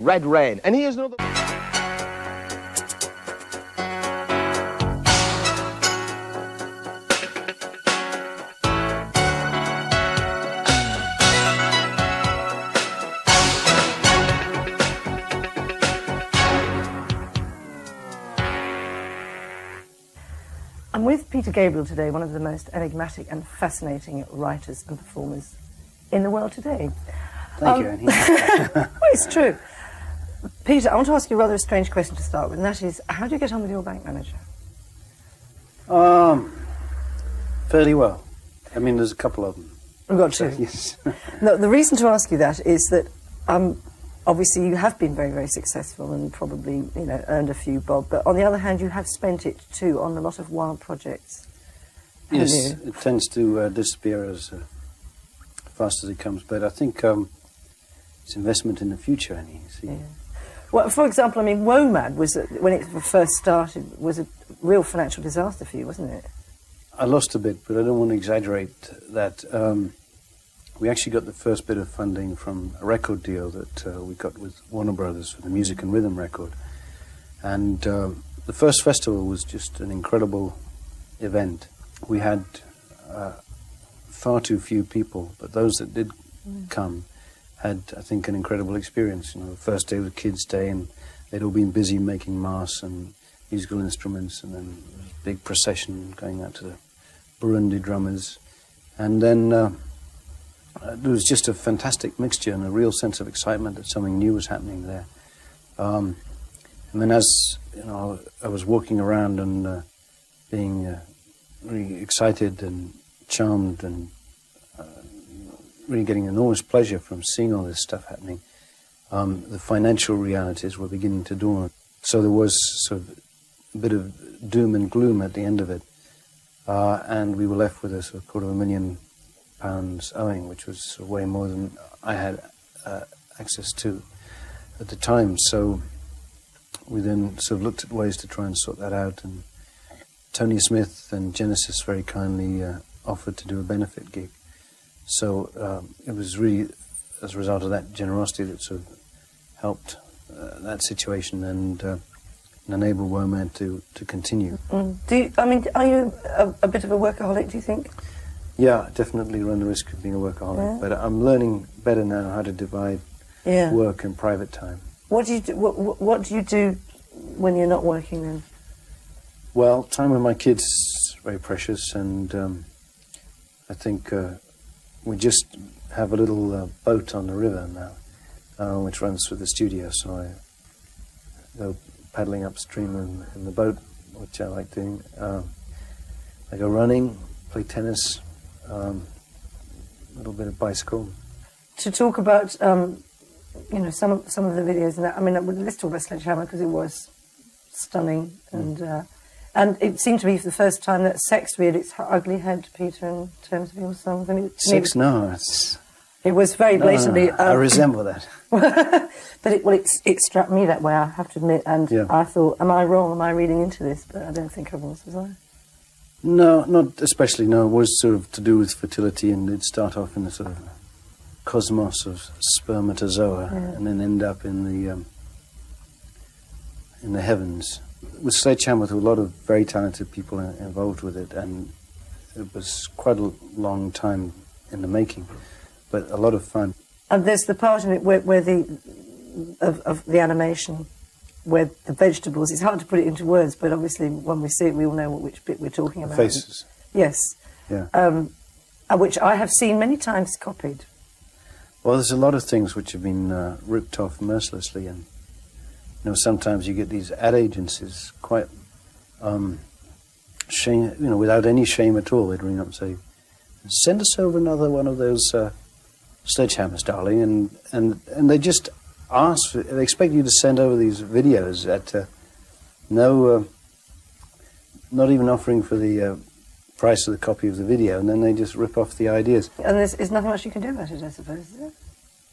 Red Rain. And here's another... I'm with Peter Gabriel today, one of the most enigmatic and fascinating writers and performers in the world today. Thank you, Annie. Well, it's true. Peter, I want to ask you a rather strange question to start with, and that is, how do you get on with your bank manager? Fairly well. I mean, there's a couple of them. We've got two. Yes. No, the reason to ask you that is that obviously you have been very, very successful and probably, you know, earned a few bob, but on the other hand, you have spent it too on a lot of wild projects. Yes, it tends to disappear as fast as it comes, but I think it's investment in the future, Annie. See? Yeah. Well, for example, I mean, WOMAD was, when it first started, was a real financial disaster for you, wasn't it? I lost a bit, but I don't want to exaggerate that. We actually got the first bit of funding from a record deal that we got with Warner Brothers for the Music and Rhythm record. And the first festival was just an incredible event. We had far too few people, but those that did come had, I think, an incredible experience. You know, the first day was Kids' Day, and they'd all been busy making masks and musical instruments, and then there was a big procession going out to the Burundi drummers. And then it was just a fantastic mixture and a real sense of excitement that something new was happening there. And then as, you know, I was walking around and being really excited and charmed and really getting enormous pleasure from seeing all this stuff happening, the financial realities were beginning to dawn. So there was sort of a bit of doom and gloom at the end of it. And we were left with a sort of £250,000 owing, which was sort of way more than I had access to at the time. So we then sort of looked at ways to try and sort that out, and Tony Smith and Genesis very kindly offered to do a benefit gig. So it was really as a result of that generosity that sort of helped that situation and enable WOMAD to continue. I mean, are you a bit of a workaholic, do you think? Yeah, definitely run the risk of being a workaholic, but I'm learning better now how to divide work and private time. What do you do? What do you do when you're not working then? Well, time with my kids is very precious, and I think we just have a little boat on the river now, which runs through the studio. So I go paddling upstream in the boat, which I like doing. I go running, play tennis, a little bit of bicycle. To talk about, you know, some of the videos and that. I mean, let's talk about Sledgehammer, because it was stunning, and it seemed to be for the first time that sex reared its ugly head, Peter, in terms of your songs. I mean, sex? No, it was very blatantly. No. I resemble that. But it struck me that way, I have to admit, and I thought, am I wrong? Am I reading into this? But I don't think I was I? No, not especially, no. It was sort of to do with fertility, and it'd start off in the sort of cosmos of spermatozoa and then end up in the heavens. With Sledgehammer, there were a lot of very talented people involved with it, and it was quite a long time in the making, but a lot of fun. And there's the part in it where of the animation, where the vegetables, it's hard to put it into words, but obviously when we see it, we all know which bit we're talking about. Faces. Yes. Yeah. Which I have seen many times copied. Well, there's a lot of things which have been ripped off mercilessly, and you know, sometimes you get these ad agencies quite shame, you know, without any shame at all. They'd ring up and say, "Send us over another one of those Sledgehammers, darling," and they just ask. They expect you to send over these videos at no, not even offering for the price of the copy of the video, and then they just rip off the ideas. And there's nothing much you can do about it, I suppose, is there?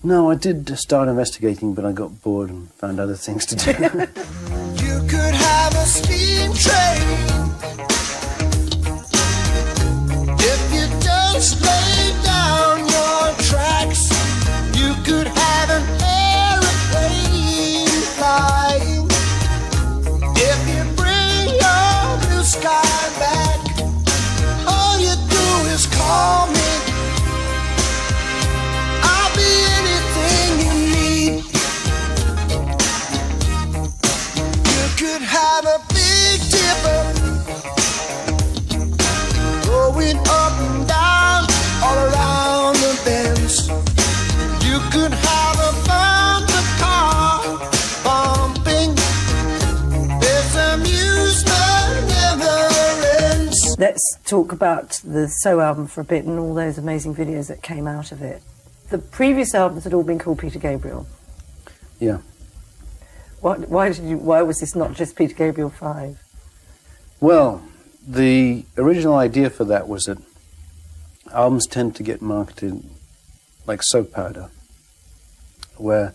No, I did start investigating, but I got bored and found other things to do. You could have a steam train if you just lay down your tracks. You could have an aeroplane let's talk about the So album for a bit and all those amazing videos that came out of it. The previous albums had all been called Peter Gabriel. Yeah. Why was this not just Peter Gabriel 5? Well, the original idea for that was that albums tend to get marketed like soap powder, where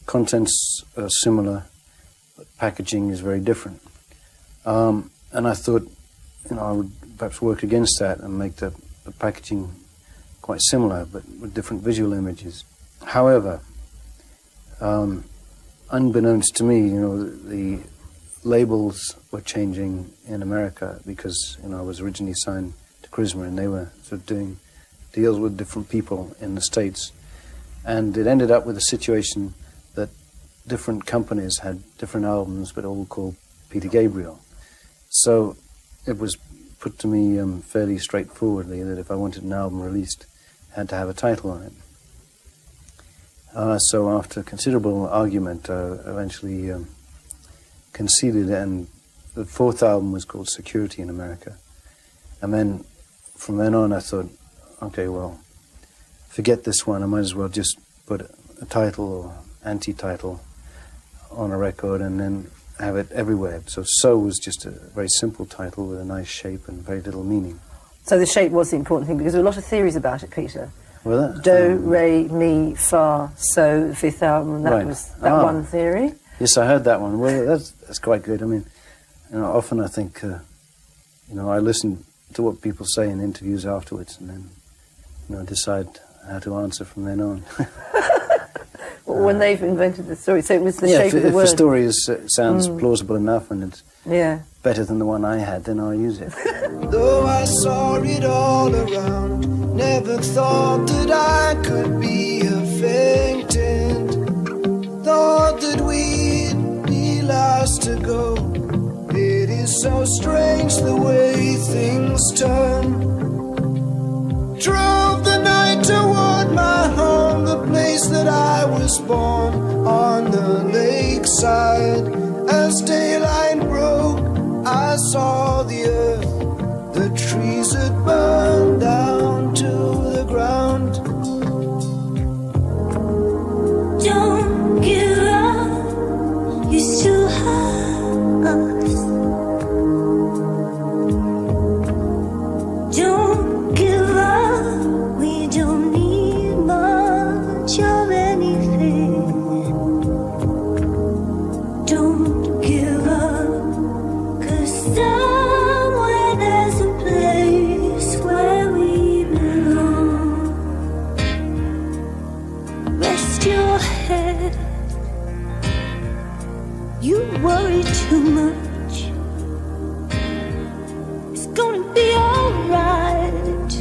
contents are similar, but packaging is very different. And I thought, I would perhaps work against that and make the packaging quite similar, but with different visual images. However, unbeknownst to me, the labels were changing in America because, I was originally signed to Charisma and they were sort of doing deals with different people in the States. And it ended up with a situation that different companies had different albums, but all called Peter Gabriel. So it was put to me fairly straightforwardly that if I wanted an album released, it had to have a title on it. So after considerable argument, eventually conceded, and the fourth album was called Security in America. And then from then on I thought, okay, well, forget this one, I might as well just put a title or anti-title on a record and then have it everywhere. So was just a very simple title with a nice shape and very little meaning. So the shape was the important thing, because there were a lot of theories about it, Peter. Well, that, Do, re, mi, fa, so, the fifth album, that right. was that one theory. Yes, I heard that one. Well, that's quite good. I mean, often I think, I listen to what people say in interviews afterwards and then, decide how to answer from then on. When they've invented the story, so it was the shape of the word. If the story sounds plausible enough and it's better than the one I had, then I'll use it. Though I saw it all around, never thought that I could be a faintant. Thought that we'd be last to go. It is so strange the way things turn. Drove the night toward my home, the place that I was born, on the lakeside. As daylight broke, I saw the earth, the trees had burned down to the ground. Don't give up, you still have us. Don't give up, we don't need much of anything. Don't give up, 'cause somewhere there's a place where we belong. Rest your head, you worry too much. It's gonna be alright.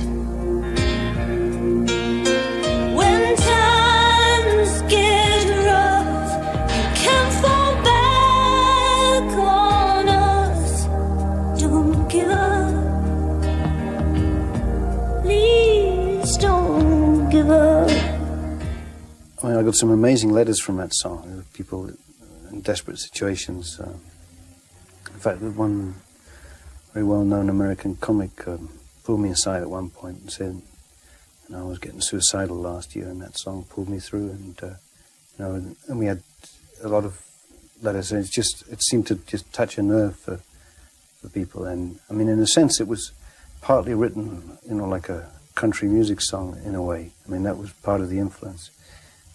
When times get rough, you can fall back on us. Don't give up, please don't give up. I got some amazing letters from that song. People in desperate situations. In fact, one very well-known American comic pulled me aside at one point and said, I was getting suicidal last year, and that song pulled me through. And and we had a lot of letters. And it seemed to just touch a nerve for people. And I mean, in a sense, it was partly written, like a country music song in a way. I mean, that was part of the influence.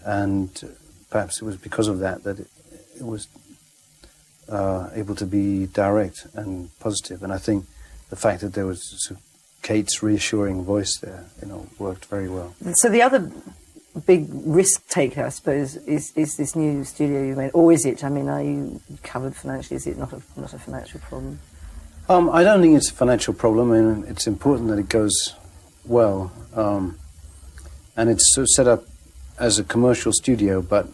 And perhaps it was because of that it was able to be direct and positive. And I think the fact that there was sort of Kate's reassuring voice there, worked very well. So the other big risk taker, I suppose, is this new studio you made, or is it? I mean, are you covered financially? Is it not a financial problem? I don't think it's a financial problem. I mean, it's important that it goes well, and it's sort of set up as a commercial studio, but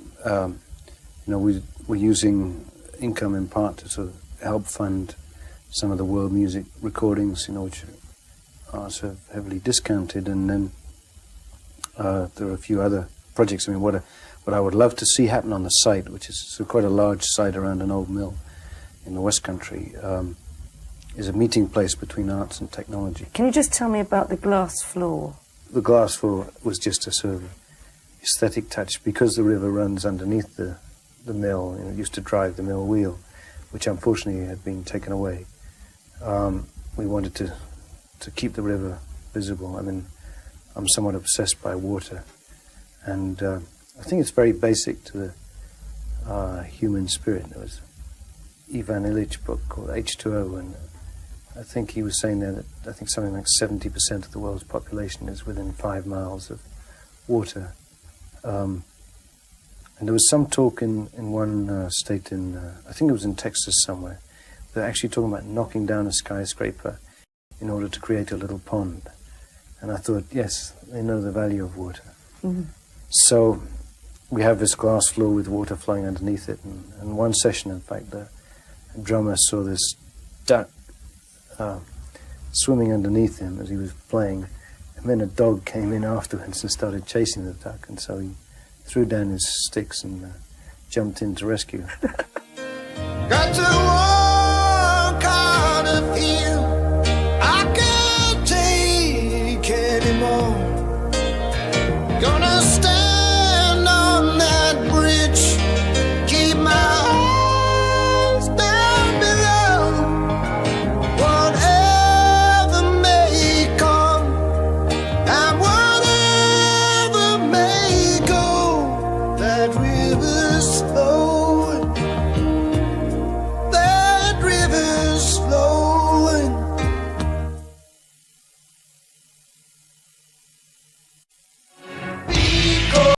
we're using income in part to sort of help fund some of the world music recordings, which are sort of heavily discounted, and then there are a few other projects. I mean, what I would love to see happen on the site, which is sort of quite a large site around an old mill in the West Country, is a meeting place between arts and technology. Can you just tell me about the glass floor? The glass floor was just a sort of aesthetic touch because the river runs underneath the mill. It used to drive the mill wheel, which unfortunately had been taken away. We wanted to keep the river visible. I mean, I'm somewhat obsessed by water, and I think it's very basic to the human spirit. There was Ivan Illich's book called H2O, and I think he was saying there that I think something like 70% of the world's population is within 5 miles of water. And there was some talk in one state in, I think it was in Texas somewhere, they're actually talking about knocking down a skyscraper in order to create a little pond. And I thought, yes, they know the value of water. Mm-hmm. So we have this glass floor with water flowing underneath it. And one session, in fact, the drummer saw this duck swimming underneath him as he was playing. And then a dog came in afterwards and started chasing the duck. And so he threw down his sticks and jumped in to rescue. Got to